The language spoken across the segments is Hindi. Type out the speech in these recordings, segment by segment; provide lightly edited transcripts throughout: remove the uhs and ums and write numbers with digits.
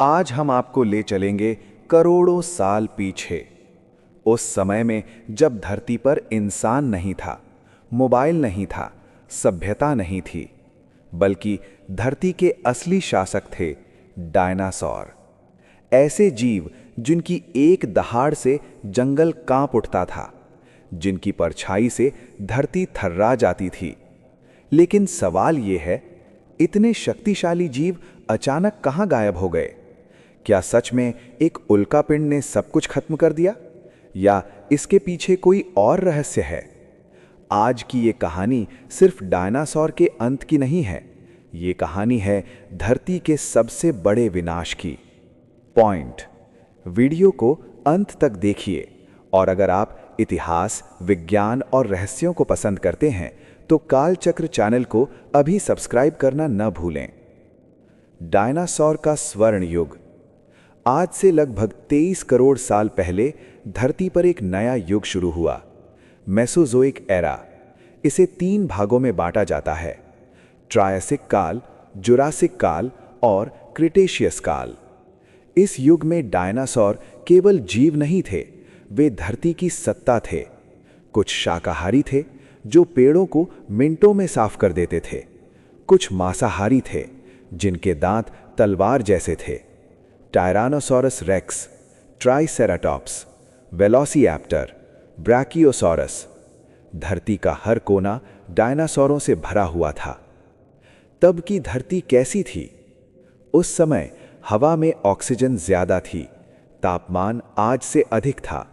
आज हम आपको ले चलेंगे करोड़ों साल पीछे। उस समय में जब धरती पर इंसान नहीं था, मोबाइल नहीं था, सभ्यता नहीं थी, बल्कि धरती के असली शासक थे डायनासोर। ऐसे जीव जिनकी एक दहाड़ से जंगल कांप उठता था, जिनकी परछाई से धरती थर्रा जाती थी। लेकिन सवाल यह है, इतने शक्तिशाली जीव अचानक कहां गायब हो गए? क्या सच में एक उल्कापिंड ने सब कुछ खत्म कर दिया, या इसके पीछे कोई और रहस्य है? आज की ये कहानी सिर्फ डायनासोर के अंत की नहीं है, ये कहानी है धरती के सबसे बड़े विनाश की। पॉइंट, वीडियो को अंत तक देखिए, और अगर आप इतिहास, विज्ञान और रहस्यों को पसंद करते हैं तो कालचक्र चैनल को अभी सब्सक्राइब करना न भूलें। डायनासोर का स्वर्ण युग। आज से लगभग 23 करोड़ साल पहले धरती पर एक नया युग शुरू हुआ, मेसोजोइक एरा। इसे 3 भागों में बांटा जाता है: ट्रायसिक काल, जुरासिक काल और क्रिटेशियस काल। इस युग में डायनासोर केवल जीव नहीं थे, वे धरती की सत्ता थे। कुछ शाकाहारी थे जो पेड़ों को मिनटों में साफ कर देते थे। कुछ मांसाहारी थे जिनके दांत तलवार जैसे थे: टायरानोसॉरस रेक्स, ट्राइसेराटॉप्स, वेलोसिरैप्टर, ब्रैकियोसॉरस। धरती का हर कोना डायनासोरों से भरा हुआ था। तब की धरती कैसी थी? उस समय हवा में ऑक्सीजन ज्यादा थी, तापमान आज से अधिक था,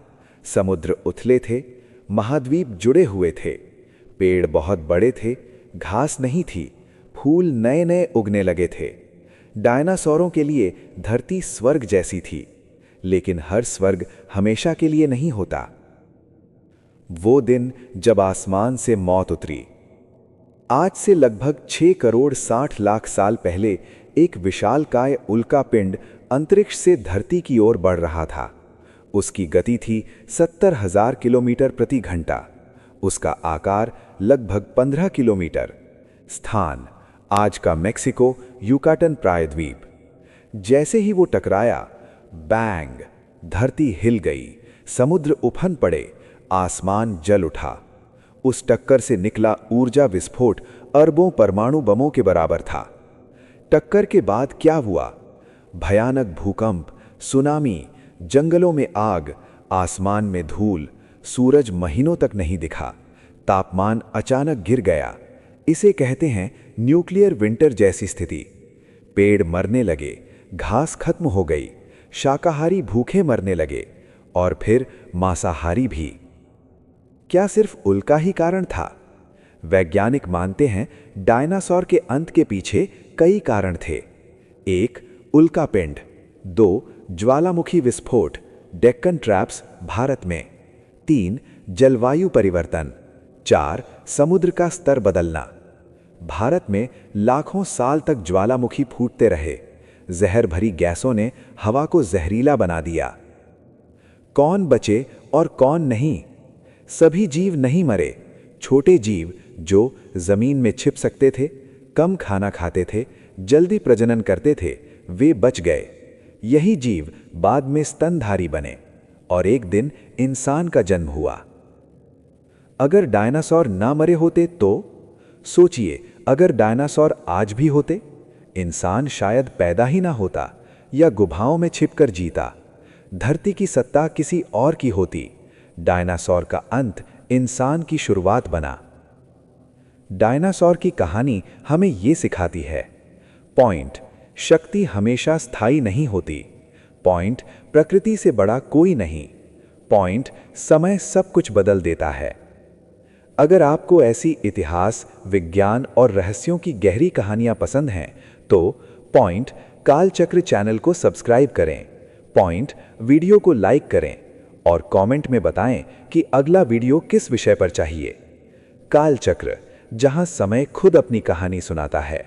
समुद्र उथले थे, महाद्वीप जुड़े हुए थे, पेड़ बहुत बड़े थे, घास नहीं थी, फूल नए नए उगने लगे थे। डायनासोरों के लिए धरती स्वर्ग जैसी थी, लेकिन हर स्वर्ग हमेशा के लिए नहीं होता। वो दिन जब आसमान से मौत उतरी। आज से लगभग 6 करोड़ 60 लाख साल पहले एक विशालकाय उल्कापिंड अंतरिक्ष से धरती की ओर बढ़ रहा था। उसकी गति थी 70,000 किलोमीटर प्रति घंटा। उसका आकार लगभग 15 किलोमीटर। स्थान आज का मेक्सिको, युकाटन प्रायद्वीप। जैसे ही वो टकराया, बैंग, धरती हिल गई, समुद्र उफन पड़े, आसमान जल उठा। उस टक्कर से निकला ऊर्जा विस्फोट अरबों परमाणु बमों के बराबर था। टक्कर के बाद क्या हुआ? भयानक भूकंप, सुनामी, जंगलों में आग, आसमान में धूल, सूरज महीनों तक नहीं दिखा, तापमान अचानक गिर गया। इसे कहते हैं न्यूक्लियर विंटर जैसी स्थिति। पेड़ मरने लगे, घास खत्म हो गई, शाकाहारी भूखे मरने लगे, और फिर मांसाहारी भी। क्या सिर्फ उल्का ही कारण था? वैज्ञानिक मानते हैं डायनासोर के अंत के पीछे कई कारण थे। 1. उल्कापिंड। 2. ज्वालामुखी विस्फोट, डेक्कन ट्रैप्स, भारत में। 3. जलवायु परिवर्तन। 4. समुद्र का स्तर बदलना। भारत में लाखों साल तक ज्वालामुखी फूटते रहे, जहर भरी गैसों ने हवा को जहरीला बना दिया। कौन बचे और कौन नहीं? सभी जीव नहीं मरे। छोटे जीव जो जमीन में छिप सकते थे, कम खाना खाते थे, जल्दी प्रजनन करते थे, वे बच गए। यही जीव बाद में स्तनधारी बने, और एक दिन इंसान का जन्म हुआ। अगर डायनासोर ना मरे होते तो? सोचिए, अगर डायनासोर आज भी होते, इंसान शायद पैदा ही ना होता, या गुफाओं में छिपकर जीता। धरती की सत्ता किसी और की होती। डायनासोर का अंत इंसान की शुरुआत बना। डायनासोर की कहानी हमें ये सिखाती है: पॉइंट, शक्ति हमेशा स्थायी नहीं होती। पॉइंट, प्रकृति से बड़ा कोई नहीं। पॉइंट, समय सब कुछ बदल देता है। अगर आपको ऐसी इतिहास, विज्ञान और रहस्यों की गहरी कहानियां पसंद हैं, तो पॉइंट कालचक्र चैनल को सब्सक्राइब करें। पॉइंट वीडियो को लाइक करें, और कमेंट में बताएं कि अगला वीडियो किस विषय पर चाहिए। कालचक्र, जहां समय खुद अपनी कहानी सुनाता है।